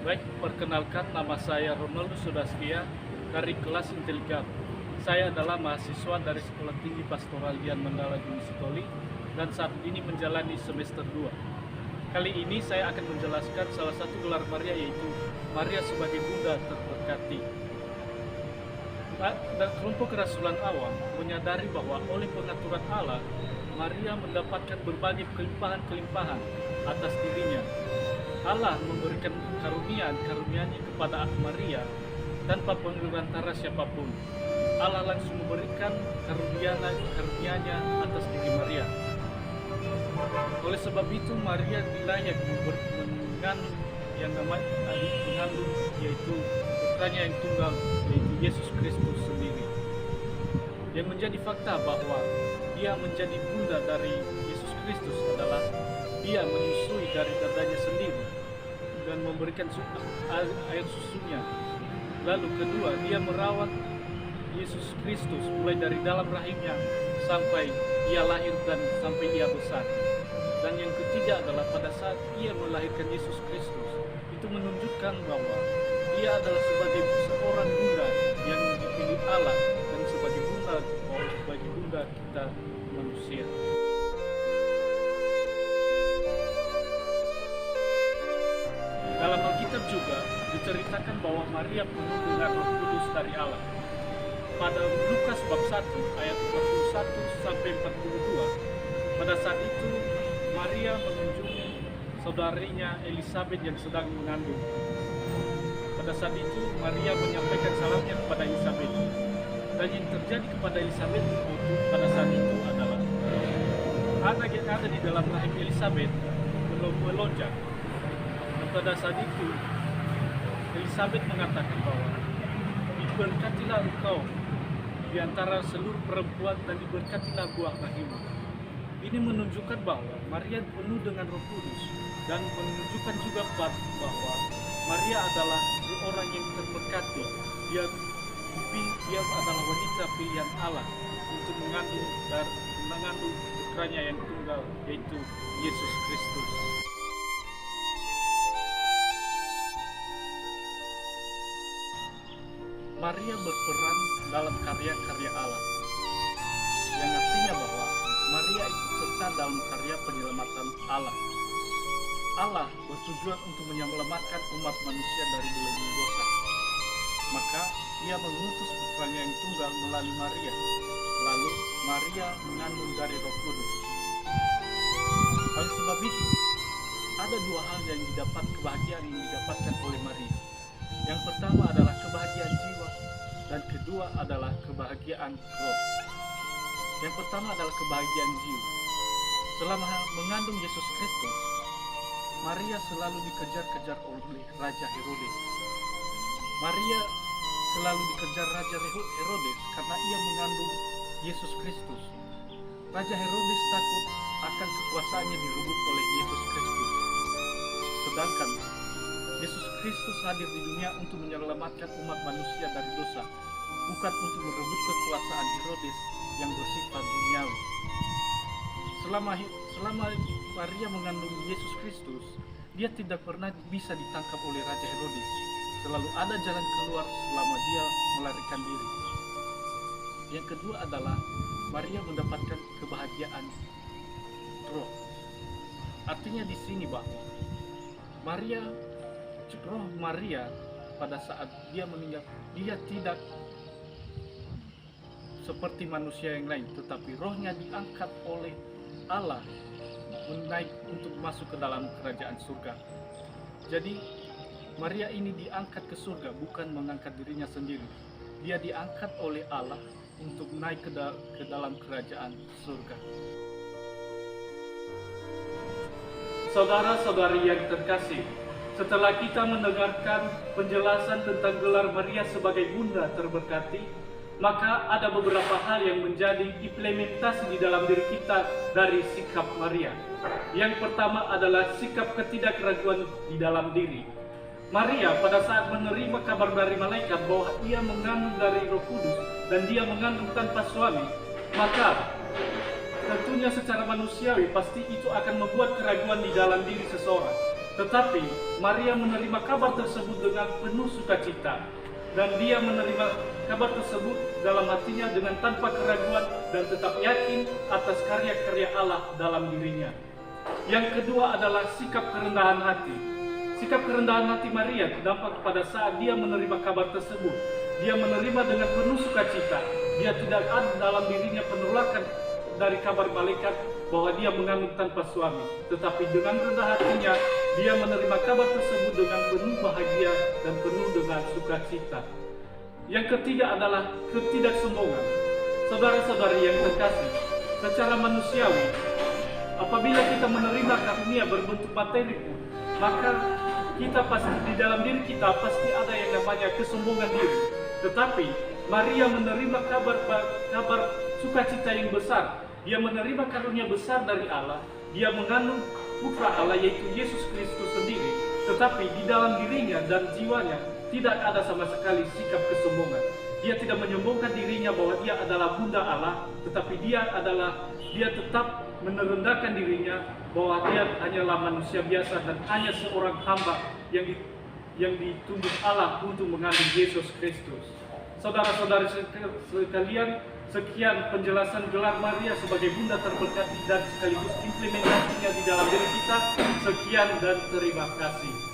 Baik, perkenalkan nama saya Ronaldo Sudaskia dari kelas Intelligam. Saya adalah mahasiswa dari Sekolah Tinggi Pastoral Dian Mandala Gunung Sitoli dan saat ini menjalani semester 2. Kali ini saya akan menjelaskan salah satu gelar Maria, yaitu Maria sebagai Bunda Terberkati. Dan kelompok kerasulan awam menyadari bahwa oleh pengaturan Allah, Maria mendapatkan berbagai kelimpahan-kelimpahan atas dirinya. Allah memberikan karunia-Nya kepada Maria tanpa pengerantara siapapun. Allah langsung memberikan karunia-Nya atas diri Maria. Oleh sebab itu Maria dilayak mengandung yang namanya mengandung, yaitu putranya yang tunggal, yaitu Yesus Kristus sendiri. Yang menjadi fakta bahwa dia menjadi bunda dari Yesus Kristus adalah dia menyusui dari dadanya sendiri dan memberikan air susunya. Lalu kedua, dia merawat Yesus Kristus mulai dari dalam rahimnya sampai ia lahir dan sampai ia besar. Dan yang ketiga adalah pada saat ia melahirkan Yesus Kristus, itu menunjukkan bahwa ia adalah sebagai seorang bunda yang dipilih Allah dan sebagai bunda kita manusia. Dalam Alkitab juga diceritakan bahwa Maria penuh dengan Roh Kudus dari Allah. Pada Lukas bab 1 ayat 41 sampai 42, pada saat itu Maria mengunjungi saudarinya Elisabet yang sedang mengandung. Pada saat itu Maria menyampaikan salamnya kepada Elisabet. Dan yang terjadi kepada Elisabet pada saat itu adalah anak yang ada di dalam rahim Elisabet melonjak. Dan pada saat itu Elisabet mengatakan bahwa diberkatilah engkau di antara seluruh perempuan dan diberkatilah buah rahimmu. Ini menunjukkan bahwa Maria penuh dengan Roh Kudus dan menunjukkan juga bahwa Maria adalah seorang yang terberkati. Dia adalah wanita pilihan Allah untuk mengandung putranya yang tunggal, yaitu Yesus Kristus. Maria berperan dalam karya-karya Allah, yang artinya bahwa Maria ikut serta dalam karya penyelamatan Allah. Allah bertujuan untuk menyelamatkan umat manusia dari belenggu dosa. Maka ia mengutus putranya yang tunggal melalui Maria. Lalu Maria mengandung dari Roh Kudus. Oleh sebab itu, ada dua hal yang kebahagiaan yang didapatkan oleh Maria. Yang pertama adalah kebahagiaan jiwa, dan kedua adalah kebahagiaan roh. Yang pertama adalah kebahagiaan jiwa. Selama mengandung Yesus Kristus, Maria selalu dikejar-kejar oleh Raja Herodes. Maria selalu dikejar Raja Herodes karena ia mengandung Yesus Kristus. Raja Herodes takut akan kekuasaannya direbut oleh Yesus Kristus. Sedangkan Yesus Kristus hadir di dunia untuk menyelamatkan umat manusia dari dosa, bukan untuk merebut kekuasaan Herodes yang bersifat duniawi. Selama Maria mengandung Yesus Kristus, dia tidak pernah bisa ditangkap oleh Raja Herodes. Selalu ada jalan keluar selama dia melarikan diri. Yang kedua adalah Maria mendapatkan kebahagiaan roh. Artinya di sini bahwa roh Maria pada saat dia meninggal, dia tidak seperti manusia yang lain, tetapi rohnya diangkat oleh Allah menaik untuk masuk ke dalam kerajaan surga. Jadi Maria ini diangkat ke surga, bukan mengangkat dirinya sendiri. Dia diangkat oleh Allah untuk naik ke dalam kerajaan surga. Saudara-saudari yang terkasih, setelah kita mendengarkan penjelasan tentang gelar Maria sebagai Bunda Terberkati, maka ada beberapa hal yang menjadi implementasi di dalam diri kita dari sikap Maria. Yang pertama adalah sikap ketidakraguan di dalam diri. Maria pada saat menerima kabar dari malaikat bahwa ia mengandung dari Roh Kudus dan dia mengandung tanpa suami, maka tentunya secara manusiawi pasti itu akan membuat keraguan di dalam diri seseorang. Tetapi Maria menerima kabar tersebut dengan penuh sukacita, dan dia menerima kabar tersebut dalam hatinya dengan tanpa keraguan dan tetap yakin atas karya-karya Allah dalam dirinya. Yang kedua adalah sikap kerendahan hati. Sikap kerendahan hati Maria tampak pada saat dia menerima kabar tersebut. Dia menerima dengan penuh sukacita. Dia tidak ada dalam dirinya penolakan dari kabar malaikat bahwa dia mengandung tanpa suami. Tetapi dengan rendah hatinya, dia menerima kabar tersebut dengan penuh bahagia dan penuh dengan sukacita. Yang ketiga adalah ketidaksombongan. Saudara-saudari yang terkasih, secara manusiawi, apabila kita menerima karunia berbentuk materi pun, maka kita pasti di dalam diri kita pasti ada yang namanya kesombongan diri. Tetapi Maria menerima kabar sukacita yang besar. Dia menerima karunia besar dari Allah. Dia mengandung putra Allah yaitu Yesus Kristus sendiri. Tetapi di dalam dirinya dan jiwanya tidak ada sama sekali sikap kesombongan. Dia tidak menyombongkan dirinya bahwa dia adalah bunda Allah, tetapi dia tetap merendahkan dirinya bahwa dia hanyalah manusia biasa dan hanya seorang hamba yang ditunjuk Allah untuk mengandung Yesus Kristus. Saudara-saudari sekalian, sekian penjelasan gelar Maria sebagai bunda terberkati dan sekaligus implementasinya di dalam diri kita. Sekian dan terima kasih.